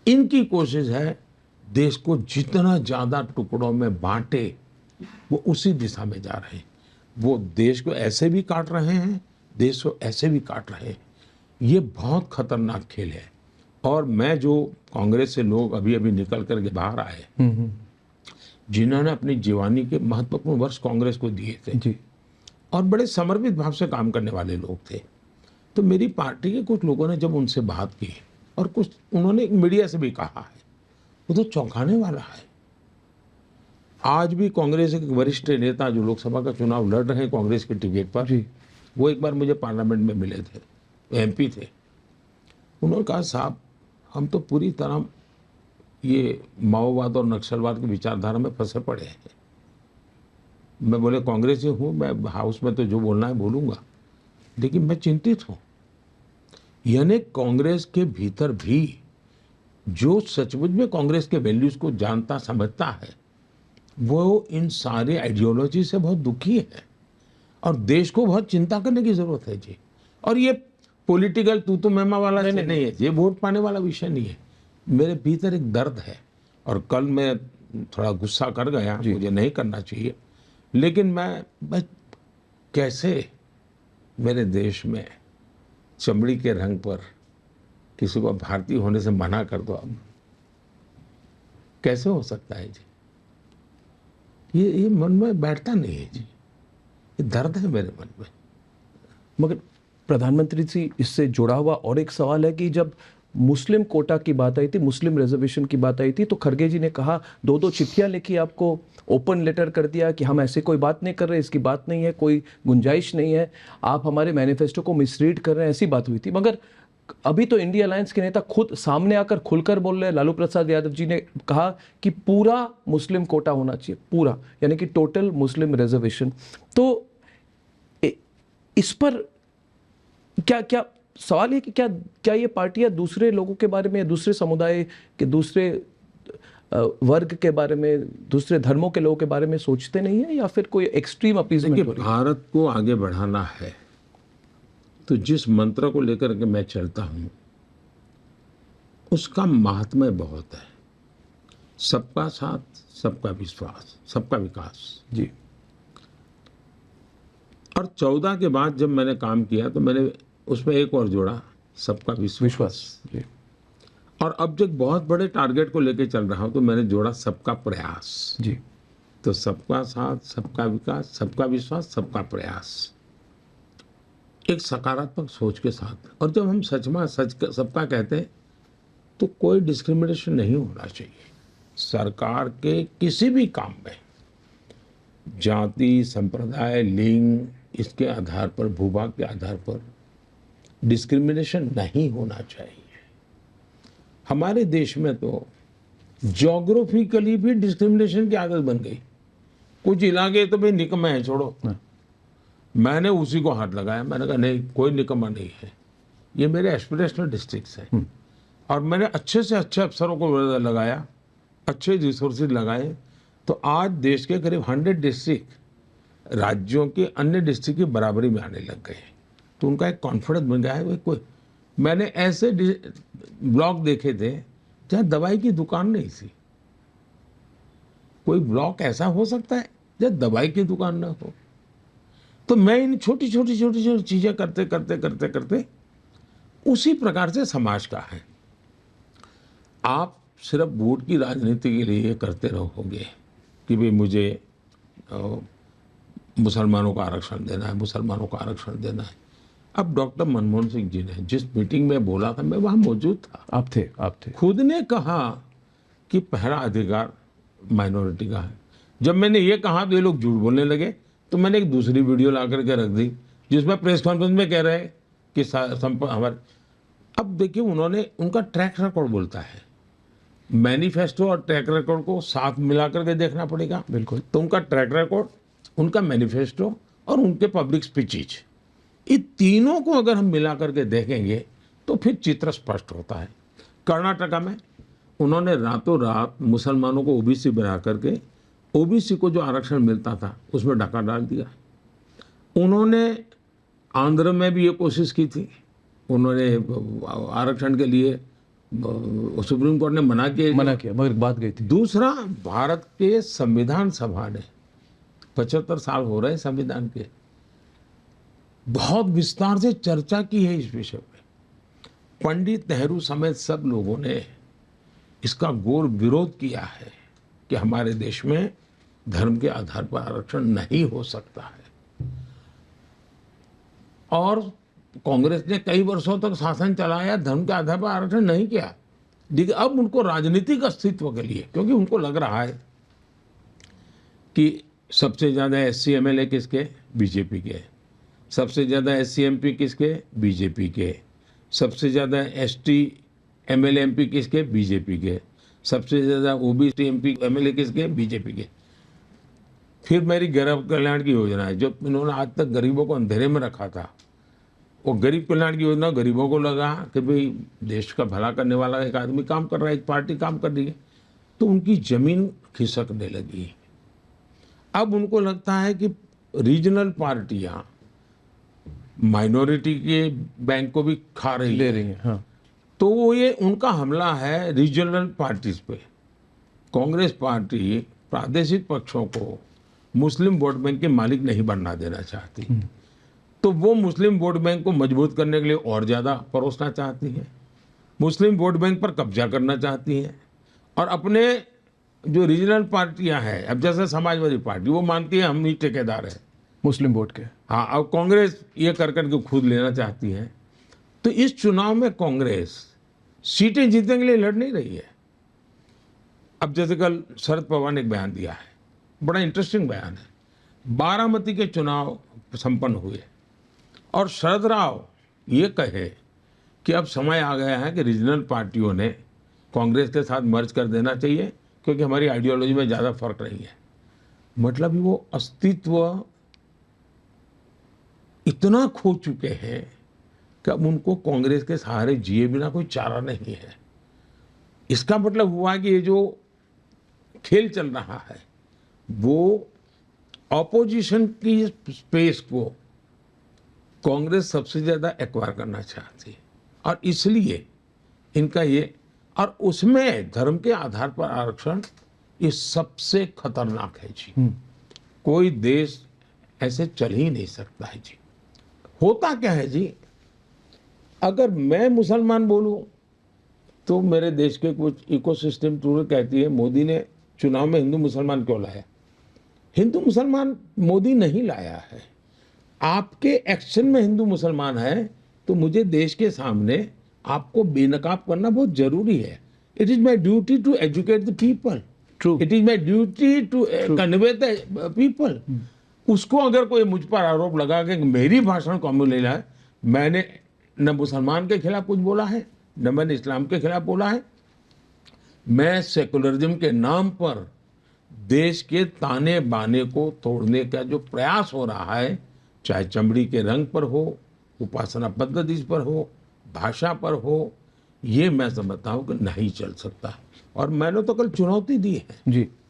इनकी कोशिश है देश को जितना ज़्यादा टुकड़ों में बांटे, वो उसी दिशा में जा रहे हैं। वो देश को ऐसे भी काट रहे हैं, देश को ऐसे भी काट रहे हैं। ये बहुत खतरनाक खेल है। और मैं जो कांग्रेस से लोग अभी अभी निकल करके बाहर आए, जिन्होंने अपनी जवानी के महत्वपूर्ण वर्ष कांग्रेस को दिए थे जी। और बड़े समर्पित भाव से काम करने वाले लोग थे, तो मेरी पार्टी के कुछ लोगों ने जब उनसे बात की और कुछ उन्होंने मीडिया से भी कहा है, वो तो चौंकाने वाला है। आज भी कांग्रेस के वरिष्ठ नेता जो लोकसभा का चुनाव लड़ रहे हैं कांग्रेस के टिकट पर जी। वो एक बार मुझे पार्लियामेंट में मिले थे, एमपी थे। उन्होंने कहा साहब हम तो पूरी तरह ये माओवाद और नक्सलवाद की विचारधारा में फंसे पड़े हैं। मैं बोले कांग्रेस से हूँ, मैं हाउस में तो जो बोलना है बोलूँगा, लेकिन मैं चिंतित हूँ। यानी कांग्रेस के भीतर भी जो सचमुच में कांग्रेस के वैल्यूज़ को जानता समझता है, वो इन सारे आइडियोलॉजी से बहुत दुखी है और देश को बहुत चिंता करने की ज़रूरत है जी। और ये पॉलिटिकल तू मैमा वाला नहीं है, ये वोट पाने वाला विषय नहीं है। मेरे भीतर एक दर्द है और कल मैं थोड़ा गुस्सा कर गया, मुझे नहीं करना चाहिए, लेकिन मैं कैसे मेरे देश में चमड़ी के रंग पर किसी को भारतीय होने से मना कर दो, अब कैसे हो सकता है जी? ये मन में बैठता नहीं है जी, ये दर्द है मेरे मन में। मगर प्रधानमंत्री जी, इससे जुड़ा हुआ और एक सवाल है कि जब मुस्लिम कोटा की बात आई थी, मुस्लिम रिजर्वेशन की बात आई थी, तो खड़गे जी ने कहा, दो चिट्ठियां लिखी, आपको ओपन लेटर कर दिया कि हम ऐसे कोई बात नहीं कर रहे, इसकी बात नहीं है, कोई गुंजाइश नहीं है, आप हमारे मैनिफेस्टो को मिसरीड कर रहे हैं, ऐसी बात हुई थी। मगर अभी तो इंडिया अलायंस के नेता खुद सामने आकर खुलकर बोल रहे हैं। लालू प्रसाद यादव जी ने कहा कि पूरा मुस्लिम कोटा होना चाहिए, पूरा, यानी कि टोटल मुस्लिम रिजर्वेशन। तो इस पर क्या सवाल है कि क्या ये पार्टियां दूसरे लोगों के बारे में, दूसरे समुदाय के, दूसरे वर्ग के बारे में, दूसरे धर्मों के लोगों के बारे में सोचते नहीं है, या फिर कोई एक्सट्रीम अपीजमेंट हो रही है? भारत को आगे बढ़ाना है तो जिस मंत्र को लेकर के मैं चलता हूं उसका महात्म्य बहुत है। सबका साथ, सबका विश्वास, सबका विकास जी। और 14 के बाद जब मैंने काम किया तो मैंने उसमें एक और जोड़ा, सबका विश्वास जी। और अब जब बहुत बड़े टारगेट को लेकर चल रहा हूं तो मैंने जोड़ा सबका प्रयास जी। तो सबका साथ, सबका विकास, सबका विश्वास, सबका प्रयास, एक सकारात्मक सोच के साथ। और जब हम सबका कहते हैं तो कोई डिस्क्रिमिनेशन नहीं होना चाहिए। सरकार के किसी भी काम में जाति, संप्रदाय, लिंग, इसके आधार पर, भूभाग के आधार पर डिस्क्रिमिनेशन नहीं होना चाहिए। हमारे देश में तो ज्योग्राफिकली भी डिस्क्रिमिनेशन की आदत बन गई। कुछ इलाके तो भाई निकम्मे हैं, छोड़ो, मैंने उसी को हाथ लगाया। मैंने कहा नहीं, कोई निकम्मा नहीं है, ये मेरे एस्पिरेशनल डिस्ट्रिक्ट्स हैं। और मैंने अच्छे से अच्छे अफसरों को लगाया, अच्छे रिसोर्सेज लगाए, तो आज देश के करीब 100 डिस्ट्रिक्ट राज्यों के अन्य डिस्ट्रिक्ट की बराबरी में आने लग गए। तो उनका एक कॉन्फिडेंस बन गया है। कोई मैंने ऐसे ब्लॉक देखे थे जहाँ दवाई की दुकान नहीं थी। कोई ब्लॉक ऐसा हो सकता है जहाँ दवाई की दुकान ना हो? तो मैं इन छोटी छोटी चीज़ें करते करते करते करते उसी प्रकार से समाज का है। आप सिर्फ वोट की राजनीति के लिए करते रहोगे कि भाई मुझे मुसलमानों का आरक्षण देना है, मुसलमानों को आरक्षण देना है। अब डॉक्टर मनमोहन सिंह जी ने जिस मीटिंग में बोला था, मैं वहाँ मौजूद था। आप थे। खुद ने कहा कि पहला अधिकार माइनॉरिटी का है। जब मैंने ये कहा तो ये लोग झूठ बोलने लगे, तो मैंने एक दूसरी वीडियो ला करके रख दी जिसमें प्रेस कॉन्फ्रेंस में कह रहे हैं कि हमारे। अब देखिए, उन्होंने, उनका ट्रैक रिकॉर्ड बोलता है, मैनिफेस्टो और ट्रैक रिकॉर्ड को साथ मिला करके देखना पड़ेगा। बिल्कुल। तो उनका ट्रैक रिकॉर्ड, उनका मैनिफेस्टो और उनके पब्लिक स्पीचेज, ये तीनों को अगर हम मिला करके देखेंगे तो फिर चित्र स्पष्ट होता है। कर्नाटका में उन्होंने रातों रात मुसलमानों को ओबीसी बना करके ओबीसी को जो आरक्षण मिलता था उसमें डाका डाल दिया। उन्होंने आंध्र में भी ये कोशिश की थी, उन्होंने आरक्षण के लिए सुप्रीम कोर्ट ने मना किया मगर बात गई थी। दूसरा, भारत के संविधान सभा ने 75 साल हो रहे संविधान के, बहुत विस्तार से चर्चा की है इस विषय पे। पंडित नेहरू समेत सब लोगों ने इसका घोर विरोध किया है कि हमारे देश में धर्म के आधार पर आरक्षण नहीं हो सकता है। और कांग्रेस ने कई वर्षों तक शासन चलाया, धर्म के आधार पर आरक्षण नहीं किया। लेकिन अब उनको राजनीतिक अस्तित्व के लिए, क्योंकि उनको लग रहा है कि सबसे ज़्यादा SC MLA किसके, बीजेपी के, सबसे ज़्यादा SC MP किसके, बीजेपी के, सबसे ज़्यादा ST MLA MP किसके, बीजेपी के, सबसे ज़्यादा OBC MP MLA किसके, बीजेपी के। फिर मेरी गरीब कल्याण की योजना है, जो इन्होंने आज तक गरीबों को अंधेरे में रखा था, वो गरीब कल्याण की योजना गरीबों को लगा कि भाई देश का भला करने वाला एक आदमी काम कर रहा है, एक पार्टी काम कर रही है, तो उनकी जमीन खिसकने लगी। अब उनको लगता है कि रीजनल पार्टियां माइनॉरिटी के बैंक को भी खा रही हैं। हाँ। तो वो ये उनका हमला है रीजनल पार्टीज पे। कांग्रेस पार्टी प्रादेशिक पक्षों को मुस्लिम वोट बैंक के मालिक नहीं बनना देना चाहती, तो वो मुस्लिम वोट बैंक को मजबूत करने के लिए और ज़्यादा परोसना चाहती है, मुस्लिम वोट बैंक पर कब्जा करना चाहती है। और अपने जो रीजनल पार्टियां हैं, अब जैसे समाजवादी पार्टी, वो मानती है हम ही ठेकेदार हैं मुस्लिम वोट के। हाँ, अब कांग्रेस ये कर करके खुद लेना चाहती है। तो इस चुनाव में कांग्रेस सीटें जीतने के लिए लड़ नहीं रही है। अब जैसे कल शरद पवार ने एक बयान दिया है, बड़ा इंटरेस्टिंग बयान है। बारामती के चुनाव संपन्न हुए और शरद राव ये कहे कि अब समय आ गया है कि रीजनल पार्टियों ने कांग्रेस के साथ मर्ज कर देना चाहिए, क्योंकि हमारी आइडियोलॉजी में ज़्यादा फर्क नहीं है। मतलब वो अस्तित्व इतना खो चुके हैं कि अब उनको कांग्रेस के सहारे जिए बिना कोई चारा नहीं है। इसका मतलब हुआ कि ये जो खेल चल रहा है वो ऑपोजिशन की स्पेस को कांग्रेस सबसे ज़्यादा एक्वायर करना चाहती है, और इसलिए इनका ये, और उसमें धर्म के आधार पर आरक्षण ये सबसे खतरनाक है जी। कोई देश ऐसे चल ही नहीं सकता है जी। होता क्या है जी, अगर मैं मुसलमान बोलूं तो मेरे देश के कुछ इकोसिस्टम टूर कहती है मोदी ने चुनाव में हिंदू मुसलमान क्यों लाया। हिंदू मुसलमान मोदी नहीं लाया है, आपके एक्शन में हिंदू मुसलमान है, तो मुझे देश के सामने आपको बेनकाब करना बहुत जरूरी है। It is my duty to educate the people, it is my duty to convey the people. उसको अगर कोई मुझ पर आरोप लगा कि मेरी भाषण कॉम्युनल है, मैंने न मुसलमान के खिलाफ कुछ बोला है, न मैंने इस्लाम के खिलाफ बोला है, मैं सेकुलरिज्म के नाम पर देश के ताने बाने को तोड़ने का जो प्रयास हो रहा है, चाहे चमड़ी के रंग पर हो, उपासना पद्धति पर हो, भाषा पर हो, ये मैं समझता हूँ कि नहीं चल सकता। और मैंने तो कल चुनौती दी है जी